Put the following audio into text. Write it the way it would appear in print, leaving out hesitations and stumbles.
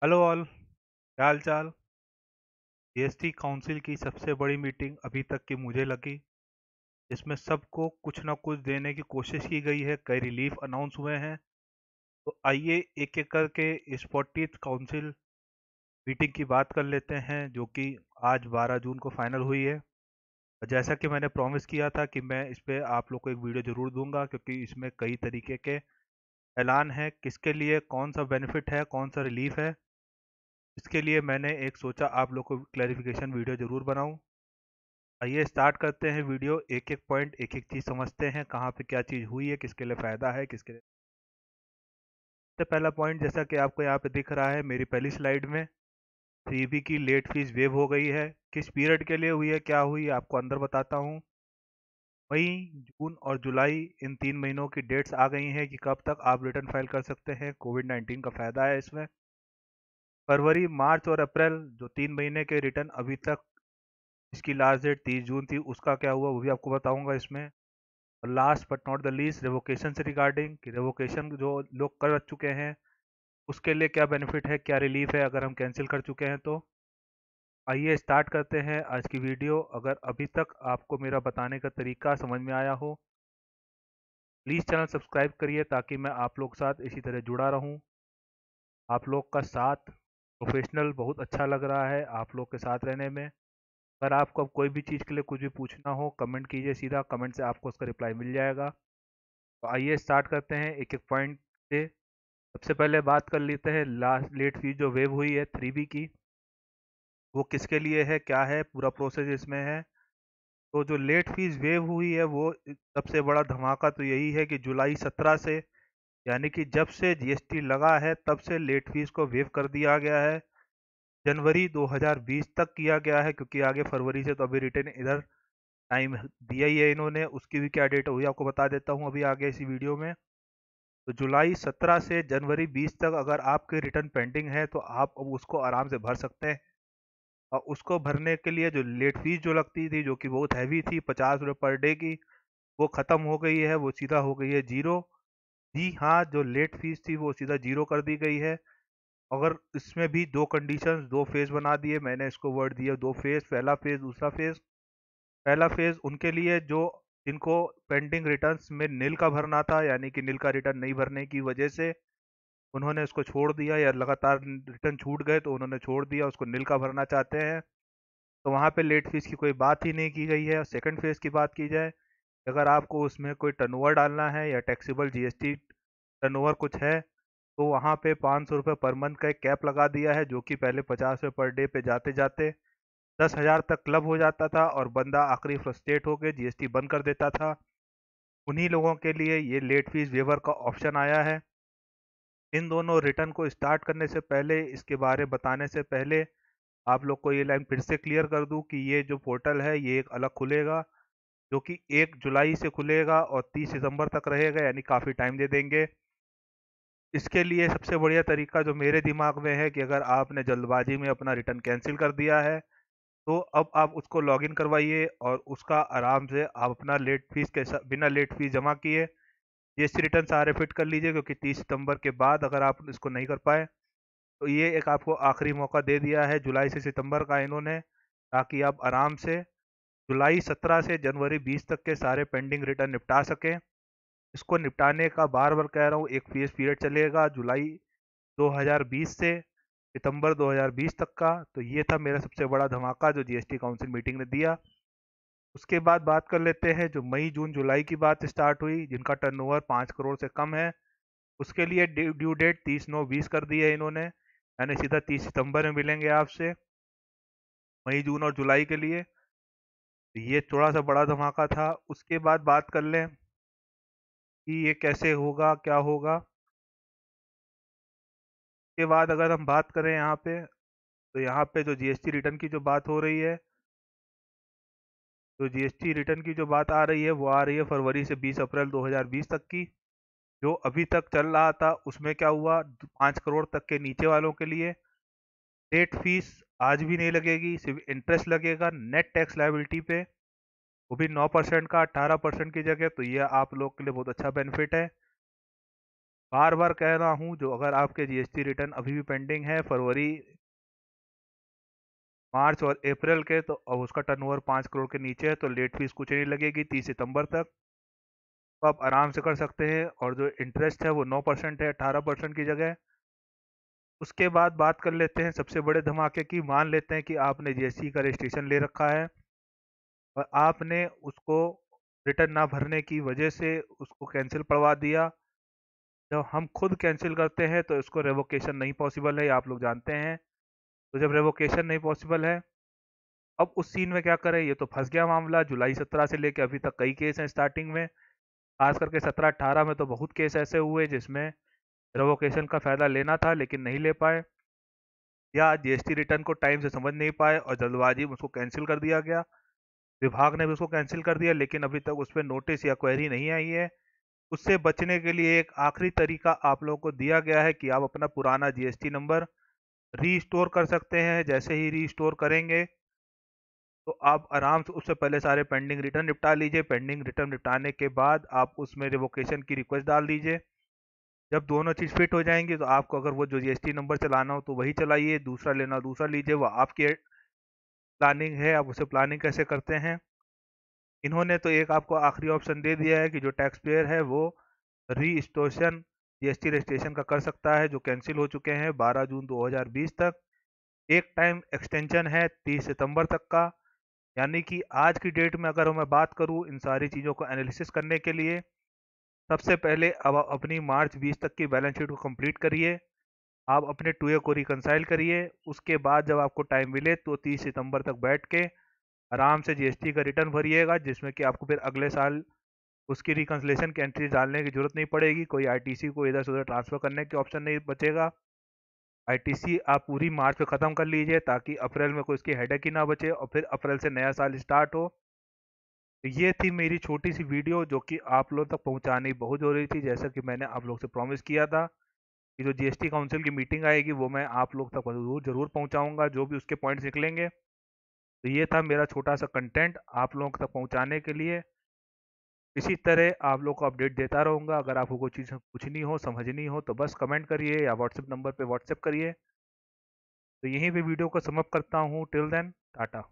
Hello all, क्या हाल चाल। GST council की सबसे बड़ी मीटिंग अभी तक की मुझे लगी, जिसमें सबको कुछ ना कुछ देने की कोशिश की गई है। कई रिलीफ अनाउंस हुए हैं। तो आइए एक एक करके इस 40th काउंसिल मीटिंग की बात कर लेते हैं, जो कि आज 12 जून को फाइनल हुई है। और जैसा कि मैंने प्रॉमिस किया था कि मैं इस पे आप लोग को एक वीडियो ज़रूर दूंगा, क्योंकि इसमें कई तरीके के ऐलान है, किसके लिए कौन सा बेनिफिट है, कौन सा रिलीफ है। इसके लिए मैंने एक सोचा आप लोग को क्लैरिफिकेशन वीडियो ज़रूर बनाऊं। आइए स्टार्ट करते हैं वीडियो। एक एक पॉइंट, एक एक चीज़ समझते हैं, कहाँ पे क्या चीज़ हुई है, किसके लिए फ़ायदा है, किसके लिए। सबसे पहला पॉइंट, जैसा कि आपको यहाँ पे दिख रहा है मेरी पहली स्लाइड में, 3B की लेट फीस वेव हो गई है। किस पीरियड के लिए हुई है, क्या हुई है, आपको अंदर बताता हूँ। मई, जून और जुलाई, इन 3 महीनों की डेट्स आ गई हैं कि कब तक आप रिटर्न फाइल कर सकते हैं। कोविड-19 का फ़ायदा है इसमें। फरवरी, मार्च और अप्रैल, जो 3 महीने के रिटर्न अभी तक, इसकी लास्ट डेट 30 जून थी, उसका क्या हुआ वो भी आपको बताऊंगा इसमें। और last but not the least, revocation से रिगार्डिंग, कि रेवोकेशन जो लोग कर चुके हैं उसके लिए क्या बेनिफिट है, क्या रिलीफ है अगर हम कैंसिल कर चुके हैं तो। आइए स्टार्ट करते हैं आज की वीडियो। अगर अभी तक आपको मेरा बताने का तरीका समझ में आया हो, प्लीज़ चैनल सब्सक्राइब करिए, ताकि मैं आप लोग के साथ इसी तरह जुड़ा रहूं। आप लोग का साथ प्रोफेशनल बहुत अच्छा लग रहा है आप लोग के साथ रहने में। अगर आपको अब कोई भी चीज़ के लिए कुछ भी पूछना हो, कमेंट कीजिए, सीधा कमेंट से आपको उसका रिप्लाई मिल जाएगा। तो आइए स्टार्ट करते हैं एक एक पॉइंट से। सबसे पहले बात कर लेते हैं लास्ट लेट फीस जो वेव हुई है 3B की, वो किसके लिए है, क्या है, पूरा प्रोसेस इसमें है। तो जो लेट फीस वेव हुई है वो सबसे बड़ा धमाका तो यही है कि जुलाई 17 से, यानी कि जब से जीएसटी लगा है तब से लेट फीस को वेव कर दिया गया है। जनवरी 2020 तक किया गया है, क्योंकि आगे फरवरी से तो अभी रिटर्न इधर टाइम दिया ही है इन्होंने। उसकी भी क्या डेट हुई आपको बता देता हूँ अभी आगे इसी वीडियो में। तो जुलाई 17 से जनवरी 20 तक अगर आपके रिटर्न पेंडिंग है तो आप अब उसको आराम से भर सकते हैं। और उसको भरने के लिए जो लेट फीस जो लगती थी, जो कि बहुत हैवी थी, 50 रुपये पर डे की, वो ख़त्म हो गई है, वो सीधा हो गई है जीरो। जी हाँ, जो लेट फीस थी वो सीधा जीरो कर दी गई है। अगर इसमें भी दो कंडीशंस, दो फेज़ बना दिए, मैंने इसको वर्ड दिया दो फेज़, पहला फेज़ दूसरा फेज़। पहला फेज़ उनके लिए जो जिनको पेंडिंग रिटर्न्स में नील का भरना था, यानी कि नील का रिटर्न नहीं भरने की वजह से उन्होंने उसको छोड़ दिया, या लगातार रिटर्न छूट गए तो उन्होंने छोड़ दिया, उसको नील का भरना चाहते हैं, तो वहाँ पे लेट फीस की कोई बात ही नहीं की गई है। सेकंड फेज़ की बात की जाए, अगर आपको उसमें कोई टर्नओवर डालना है या टैक्सेबल जीएसटी टर्नओवर कुछ है, तो वहाँ पे 500 रुपये पर मंथ का एक कैप लगा दिया है, जो कि पहले 50 रुपये पर डे पे जाते जाते 10,000 तक क्लब हो जाता था और बंदा आखिरी फ्रस्ट्रेट होकर जीएसटी बंद कर देता था। उन्हीं लोगों के लिए ये लेट फीस वेवर का ऑप्शन आया है। इन दोनों रिटर्न को स्टार्ट करने से पहले, इसके बारे में बताने से पहले, आप लोग को ये लाइन फिर से क्लियर कर दूं कि ये जो पोर्टल है ये एक अलग खुलेगा, जो कि 1 जुलाई से खुलेगा और 30 सितंबर तक रहेगा, यानी काफ़ी टाइम दे देंगे। इसके लिए सबसे बढ़िया तरीका जो मेरे दिमाग में है कि अगर आपने जल्दबाजी में अपना रिटर्न कैंसिल कर दिया है, तो अब आप उसको लॉगिन करवाइए और उसका आराम से आप अपना लेट फीस के बिना लेट फीस जमा किए जीएसटी रिटर्न सारे फिट कर लीजिए, क्योंकि 30 सितंबर के बाद अगर आप इसको नहीं कर पाए तो ये एक आपको आखिरी मौका दे दिया है जुलाई से सितंबर का इन्होंने, ताकि आप आराम से जुलाई 17 से जनवरी 20 तक के सारे पेंडिंग रिटर्न निपटा सकें। इसको निपटाने का बार बार कह रहा हूँ, एक फेस पीरियड चलेगा जुलाई 2020 से सितंबर 2020 तक का। तो ये था मेरा सबसे बड़ा धमाका जो जीएसटी काउंसिल मीटिंग ने दिया। उसके बाद बात कर लेते हैं जो मई जून जुलाई की बात स्टार्ट हुई, जिनका टर्नओवर 5 करोड़ से कम है। उसके लिए ड्यू डेट 30/9/20 कर दी है इन्होंने, यानी सीधा 30 सितंबर में मिलेंगे आपसे मई जून और जुलाई के लिए। तो ये थोड़ा सा बड़ा धमाका था। उसके बाद बात कर लें कि ये कैसे होगा, क्या होगा। उसके बाद अगर हम बात करें यहाँ पे, तो यहाँ पे जो जीएसटी रिटर्न की जो बात हो रही है, तो जीएसटी रिटर्न की जो बात आ रही है वो आ रही है फरवरी से 20 अप्रैल 2020 तक की। जो अभी तक चल रहा था उसमें क्या हुआ, 5 करोड़ तक के नीचे वालों के लिए लेट फीस आज भी नहीं लगेगी, सिर्फ इंटरेस्ट लगेगा नेट टैक्स लायबिलिटी पे, वो भी 9% का 18% की जगह। तो ये आप लोग के लिए बहुत अच्छा बेनिफिट है। बार बार कह रहा हूँ, जो अगर आपके जीएसटी रिटर्न अभी भी पेंडिंग है फरवरी, मार्च और अप्रैल के, तो अब उसका टर्नओवर 5 करोड़ के नीचे है तो लेट फीस कुछ नहीं लगेगी 30 सितंबर तक, तो आप आराम से कर सकते हैं। और जो इंटरेस्ट है वो 9% है 18% की जगह। उसके बाद बात कर लेते हैं सबसे बड़े धमाके की। मान लेते हैं कि आपने जीएसटी का रजिस्ट्रेशन ले रखा है और आपने उसको रिटर्न ना भरने की वजह से उसको कैंसिल पड़वा दिया। जब हम खुद कैंसिल करते हैं तो इसको रेवोकेशन नहीं पॉसिबल है, ये आप लोग जानते हैं। तो जब रेवोकेशन नहीं पॉसिबल है, अब उस सीन में क्या करें? ये तो फंस गया मामला। जुलाई 17 से लेके अभी तक कई केस हैं स्टार्टिंग में, खास करके 17-18 में तो बहुत केस ऐसे हुए जिसमें रेवोकेशन का फायदा लेना था लेकिन नहीं ले पाए, या जीएसटी रिटर्न को टाइम से समझ नहीं पाए और जल्दबाजी में उसको कैंसिल कर दिया गया। विभाग ने भी उसको कैंसिल कर दिया लेकिन अभी तक उस पर नोटिस या क्वेरी नहीं आई है। उससे बचने के लिए एक आखिरी तरीका आप लोगों को दिया गया है कि आप अपना पुराना जीएसटी नंबर रीस्टोर कर सकते हैं। जैसे ही रीस्टोर करेंगे तो आप आराम से उससे पहले सारे पेंडिंग रिटर्न निपटा लीजिए। पेंडिंग रिटर्न निपटाने के बाद आप उसमें रिवोकेशन की रिक्वेस्ट डाल दीजिए। जब दोनों चीज़ फिट हो जाएंगी तो आपको अगर वो जो जीएसटी नंबर चलाना हो तो वही चलाइए, दूसरा लेना हो दूसरा लीजिए, वो आपकी प्लानिंग है, आप उसे प्लानिंग कैसे करते हैं। इन्होंने तो एक आपको आखिरी ऑप्शन दे दिया है कि जो टैक्स पेयर है वो रीस्टोरेशन जीएसटी रजिस्ट्रेशन का कर सकता है, जो कैंसिल हो चुके हैं 12 जून 2020 तक। एक टाइम एक्सटेंशन है 30 सितंबर तक का। यानी कि आज की डेट में अगर मैं बात करूं इन सारी चीज़ों को एनालिसिस करने के लिए, सबसे पहले अब अपनी मार्च 20 तक की बैलेंस शीट को कंप्लीट करिए। आप अपने टूए को रिकंसाइल करिए। उसके बाद जब आपको टाइम मिले तो 30 सितंबर तक बैठ के आराम से जीएसटी का रिटर्न भरिएगा, जिसमें कि आपको फिर अगले साल उसकी रिकंसलेशन की एंट्री डालने की जरूरत नहीं पड़ेगी। कोई आईटीसी को इधर से उधर ट्रांसफर करने के ऑप्शन नहीं बचेगा। आईटीसी आप पूरी मार्च में ख़त्म कर लीजिए ताकि अप्रैल में कोई इसकी हेडेक ही ना बचे और फिर अप्रैल से नया साल स्टार्ट हो। तो ये थी मेरी छोटी सी वीडियो जो कि आप लोगों तक पहुंचानी बहुत ज़रूरी थी। जैसा कि मैंने आप लोग से प्रॉमिस किया था कि जो जीएसटी काउंसिल की मीटिंग आएगी वो मैं आप लोग तक ज़रूर ज़रूर पहुंचाऊंगा, जो भी उसके पॉइंट्स निकलेंगे। तो ये था मेरा छोटा सा कंटेंट आप लोगों तक पहुंचाने के लिए। इसी तरह आप लोग को अपडेट देता रहूँगा। अगर आपको कोई चीज़ पूछनी हो समझनी हो तो बस कमेंट करिए या व्हाट्सएप नंबर पे व्हाट्सएप करिए। तो यहीं पे वीडियो को समाप्त करता हूँ। Till then Tata.